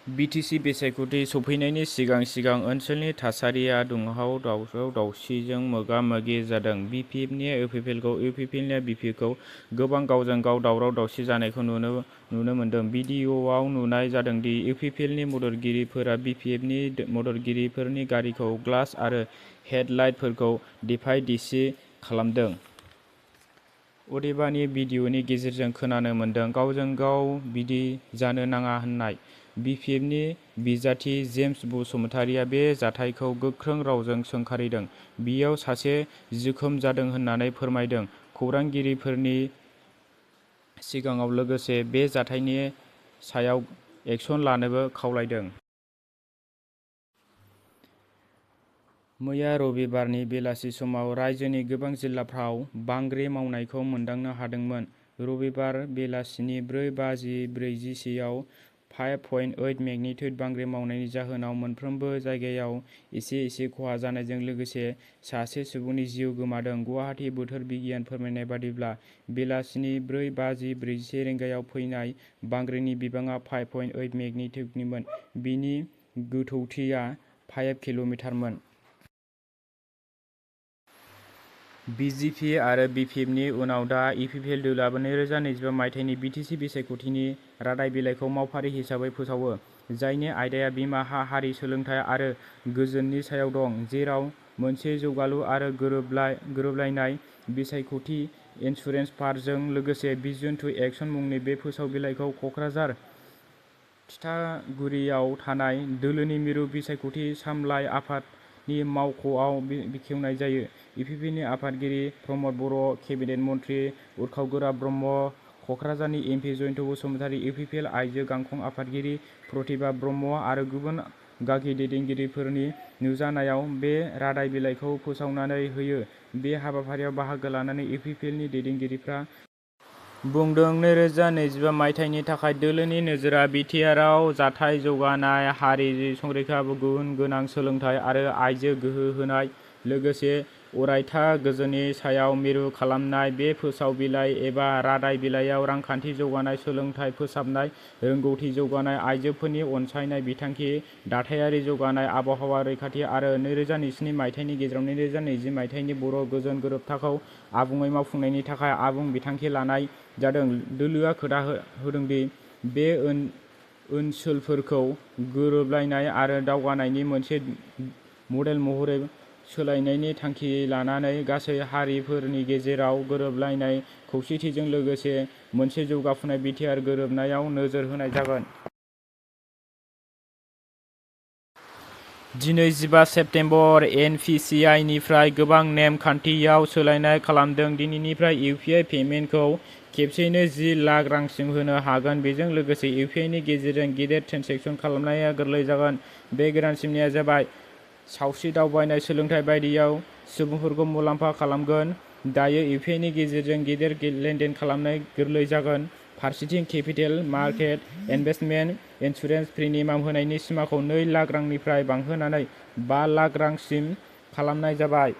BTC बिसायख'थि सफैनायनि सिगां ओनसोलनि थासारिया दुंहाव दावराव-दावसिजों मोगा-मोगि जादों। बिपिएफनिया इउपिपिएलखौ, इउपिपिएलनिया बिपिएफखौ गोबां गावजों गाव दावराव-दावसि जानायखौ नुनो मोन्दों। भिडिअ'आव नुनाय जादोंदि इउपिपिएलनि मददगिरिफोरा बिपिएफनि मददगिरिफोरनि गारिखौ ग्लास आरो हेडलाइटफोरखौ देफाय-देसि खालामदों। अदेबानि भिडिअ'नि गेजेरजों खोनानो मोन्दों, गावजों गाव बिदि जानो नाङा होननाय। बिपिएफनि बिजाथि जेम्स बसुमतारीआ बे जाथायखौ गोख्रों रावजों सोंखारिदों। बियाव सासे जोखोम जादों होननानै फोरमायदों। खौरांगिरिफोरनि सिगाङाव लोगोसे बे जाथायनि सायाव एक्सन लानोबो खावलायदों। मैया रबिबारनि बेलासि समाव रायजोनि गोबां जिल्लाफ्राव बांग्रि मावनायखौ मोनदांनो हादोंमोन। रबिबार बेलासिनि 4:40 आव 5.8 मेगनिट्युड बांग्रि मावनायनि जाहोनाव मोनफ्रोमबो जायगायाव एसे खहा जानायजों लोगोसे सासे सुबुंनि जिउ गोमादों। गुवाहाटी बोथोर बिगियान फोरमायनाय बादिब्ला बेलासिनि 4:41 रिंगायाव फैनाय बांग्रिनि बिबाङा 5.8 मेगनिट्युडनिमोन। बेनि गोथौथिया 5 किल'मिटारमोन। बिजेपि आरो बिपिएफनि उनाव दा इउपिपिएल दोलोआबो 2025 मायथाइनि बिटिसि बिसायख'थिनि रादाय बिलाइखौ मावफारि हिसाबै फोसावो, जायनि आयदाया बिमा हारि, सोलोंथाइ आरो गोजोननि सायाव दं, जेराव मोनसे जौगालु आरो गोरोबलायनाय बिसायख'थि इन्सुरेन्स फान्डजों लोगोसे भिजन टु एक्शन मुंनि बे फोसाव बिलाइखौ कक्राझार थिथागुरियाव थानाय दोलोनि मिरु बिसायख'थि सामलाय आफादनि मावख'आव बेखेवनाय जायो। इउपिपिएलनि आफादगिरि प्रमद बर', केबिनेट मन्थ्रि उर्खाव ब्रह्म, कक्राझारनि एमपि जयन्त बसुमतारी, इउपिपिएल आइजो गांखं आफादगिरि प्रतिभा ब्रह्म आरो गुबुन गागि दैदेनगिरिफोरनि नुजानायाव बे रादाय बिलाइखौ फोसावनानै होयो। बे हाबाफारियाव बाहागो लानानै इउपिपिएलनि दैदेनगिरिफ्रा बुंदों, 2025 मायथाइनि थाखाय दोलोनि नोजोरआ बिटिआरआव जथाय जौगानाय, हारि संरैखा, गुन गोनां सोलोंथाइ आरो आइजो गोहो होनाय, लोगोसे अरायथा गोजोननि सायाव मिरु खालामनाय। बे फोसाव बिलाइ एबा रादाय बिलाइयाव रांखान्थि जौगानाय, सोलोंथाइ फोसाबनाय, रोंगौथि जौगानाय, आइजोफोरनि अनसायनाय बिथांखि, दाथायारि जौगानाय, आबहावा रैखाथि आरो 2027 मायथाइनि गेजेराव 2020 मायथाइनि बर' गोजोन गोरोबथाखौ आबुङै मावफुंनायनि थाखाय आबुं बिथांखि लानाय जादों। दोलोआ खोथा होदोंदि, बे ओनसोलफोरखौ गोरोबलायनाय आरो दावगानायनि मोनसे मडेल महरै सोलायनायनि थांखि लानानै गासै हारिफोरनि गेजेराव गोरोबलायनाय, खौसेथिजों लोगोसे मोनसे जौगाफुनाय बिटिआर गोरोबनायाव नोजोर होनाय जागोन। दिनै 15 सेप्तेम्बर एनपिसिआइनिफ्राय गोबां नेम खान्थियाव सोलायनाय खालामदों। दिनैनिफ्राय इउपिआइ पेमेन्टखौ खेबसेयैनो 10 लाख रांसिम होनो हागोन। बेजों लोगोसे इउपिआइनि गेजेरजों गेदेर ट्रेन्जेकसन खालामनाया गोरलै जागोन। बे गोदानसिननाया जाबाय सावस्रि, दावबायनाय, सोलोंथाइ बायदियाव सुबुंफोरखौ मुलाम्फा खालामगोन। दायो इउपिआइनि गेजेरजों गेदेर लेनदेन खालामनाय गोरलै जागोन। फारसेथिं capital market investment insurance premium होनायनि सिमाखौ 2 लाख रांनिफ्राय बांहोनानै 5 लाख रांसिम खालामनाय जाबाय।